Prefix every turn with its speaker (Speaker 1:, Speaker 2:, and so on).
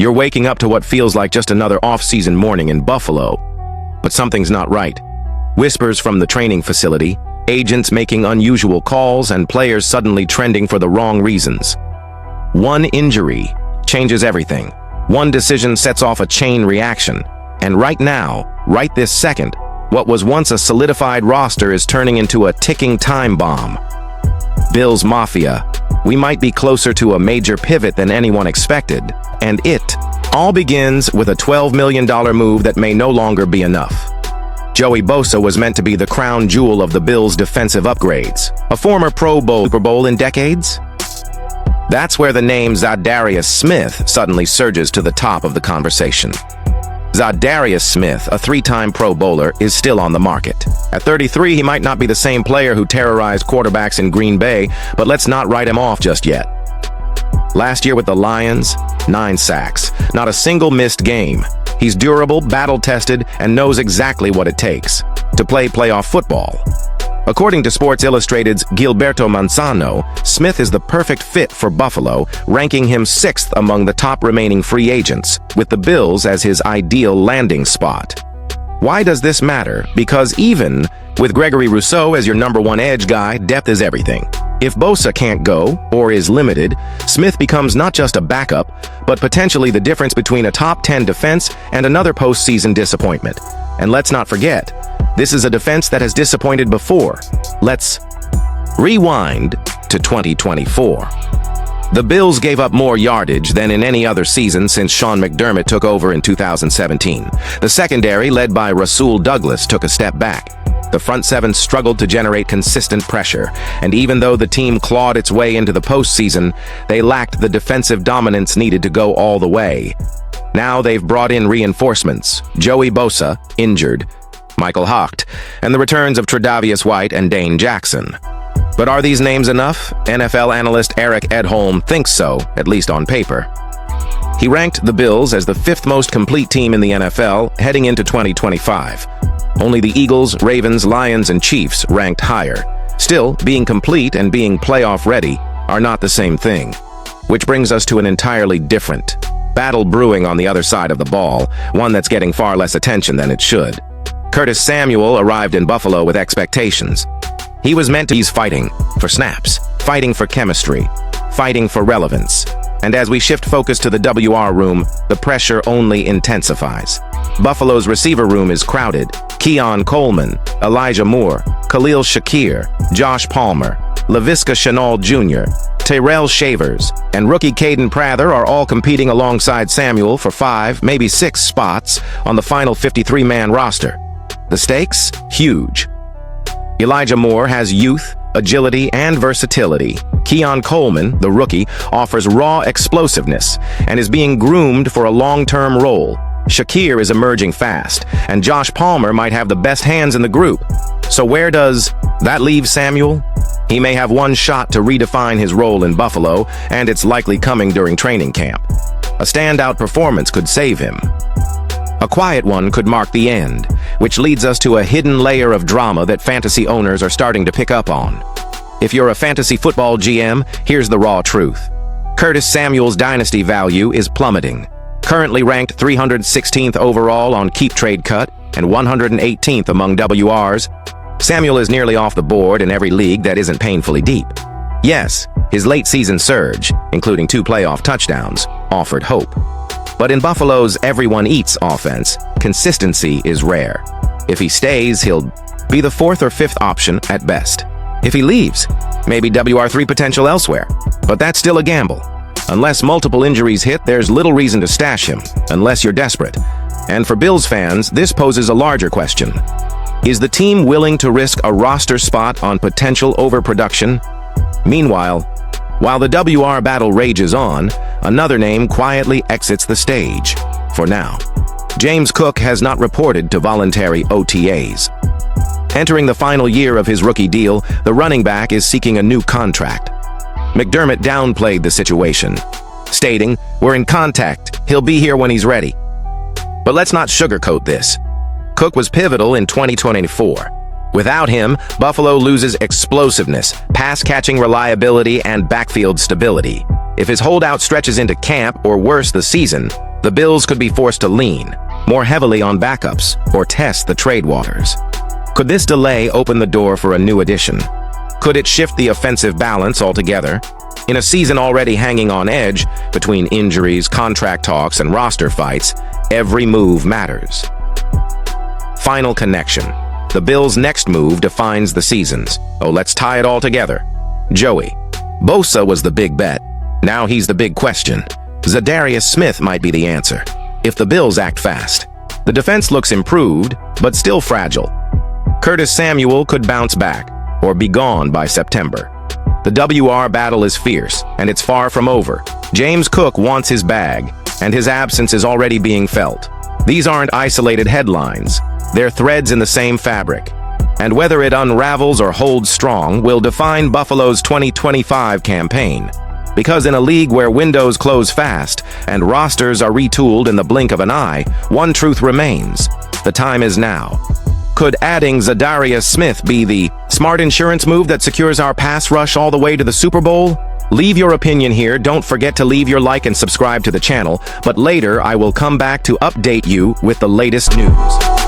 Speaker 1: You're waking up to what feels like just another off-season morning in Buffalo. But something's not right. Whispers from the training facility, agents making unusual calls, and players suddenly trending for the wrong reasons. One injury changes everything. One decision sets off a chain reaction. And right now, right this second, what was once a solidified roster is turning into a ticking time bomb. Bills Mafia. We might be closer to a major pivot than anyone expected, and it all begins with a $12 million move that may no longer be enough. Joey Bosa was meant to be the crown jewel of the Bills' defensive upgrades, a former Pro Bowl, Super Bowl in decades. That's where the name Zadarius Smith suddenly surges to the top of the conversation. Zadarius Smith, a three-time Pro Bowler, is still on the market. At 33, he might not be the same player who terrorized quarterbacks in Green Bay, but let's not write him off just yet. Last year with the Lions, 9 sacks, not a single missed game. He's durable, battle-tested, and knows exactly what it takes to play playoff football. According to Sports Illustrated's Gilberto Manzano, Smith is the perfect fit for Buffalo, ranking him 6th among the top remaining free agents, with the Bills as his ideal landing spot. Why does this matter? Because even with Gregory Rousseau as your #1 edge guy, depth is everything. If Bosa can't go, or is limited, Smith becomes not just a backup, but potentially the difference between a top 10 defense and another postseason disappointment. And let's not forget, this is a defense that has disappointed before. Let's rewind to 2024. The Bills gave up more yardage than in any other season since Sean McDermott took over in 2017. The secondary, led by Rasul Douglas, took a step back. The front seven struggled to generate consistent pressure, and even though the team clawed its way into the postseason, they lacked the defensive dominance needed to go all the way. Now they've brought in reinforcements: Joey Bosa, injured, Michael Hocht, and the returns of Tre'Davious White and Dane Jackson. But are these names enough? NFL analyst Eric Edholm thinks so, at least on paper. He ranked the Bills as the 5th most complete team in the NFL heading into 2025. Only the Eagles, Ravens, Lions, and Chiefs ranked higher. Still, being complete and being playoff ready are not the same thing. Which brings us to an entirely different battle brewing on the other side of the ball, one that's getting far less attention than it should. Curtis Samuel arrived in Buffalo with expectations. He was meant to be fighting for snaps, fighting for chemistry, fighting for relevance. And as we shift focus to the WR room, the pressure only intensifies. Buffalo's receiver room is crowded. Keon Coleman, Elijah Moore, Khalil Shakir, Josh Palmer, Laviska Shenault Jr., Tyrell Shavers, and rookie Caden Prather are all competing alongside Samuel for 5, maybe 6 spots on the final 53-man roster. The stakes? Huge. Elijah Moore has youth, agility, and versatility. Keon Coleman, the rookie, offers raw explosiveness and is being groomed for a long-term role. Shakir is emerging fast, and Josh Palmer might have the best hands in the group. So where does that leave Samuel? He may have one shot to redefine his role in Buffalo, and it's likely coming during training camp. A standout performance could save him. A quiet one could mark the end, which leads us to a hidden layer of drama that fantasy owners are starting to pick up on. If you're a fantasy football GM, here's the raw truth. Curtis Samuel's dynasty value is plummeting. Currently ranked 316th overall on Keep Trade Cut and 118th among WRs, Samuel is nearly off the board in every league that isn't painfully deep. Yes, his late-season surge, including 2 playoff touchdowns, offered hope. But in Buffalo's everyone eats offense, consistency is rare. If he stays, he'll be the 4th or 5th option at best. If he leaves, maybe WR3 potential elsewhere. But that's still a gamble. Unless multiple injuries hit, there's little reason to stash him, unless you're desperate. And for Bills fans, this poses a larger question. Is the team willing to risk a roster spot on potential overproduction? Meanwhile, while the WR battle rages on, another name quietly exits the stage. For now, James Cook has not reported to voluntary OTAs. Entering the final year of his rookie deal, the running back is seeking a new contract. McDermott downplayed the situation, stating, "We're in contact. He'll be here when he's ready." But let's not sugarcoat this. Cook was pivotal in 2024. Without him, Buffalo loses explosiveness, pass-catching reliability, and backfield stability. If his holdout stretches into camp, or worse, the season, The Bills could be forced to lean more heavily on backups or test the trade waters. Could this delay open the door for a new addition? Could it shift the offensive balance altogether? In a season already hanging on edge between injuries, contract talks, and roster fights, every move matters. Final connection. The Bills' next move defines the seasons. Oh, let's tie it all together. Joey. Bosa was the big bet. Now he's the big question. Zadarius Smith might be the answer, if the Bills act fast. The defense looks improved, but still fragile. Curtis Samuel could bounce back, or be gone by September. The WR battle is fierce, and it's far from over. James Cook wants his bag, and his absence is already being felt. These aren't isolated headlines. They're threads in the same fabric. And whether it unravels or holds strong will define Buffalo's 2025 campaign. Because in a league where windows close fast and rosters are retooled in the blink of an eye, one truth remains. The time is now. Could adding Zadarius Smith be the smart insurance move that secures our pass rush all the way to the Super Bowl? Leave your opinion here. Don't forget to leave your like and subscribe to the channel. But later, I will come back to update you with the latest news.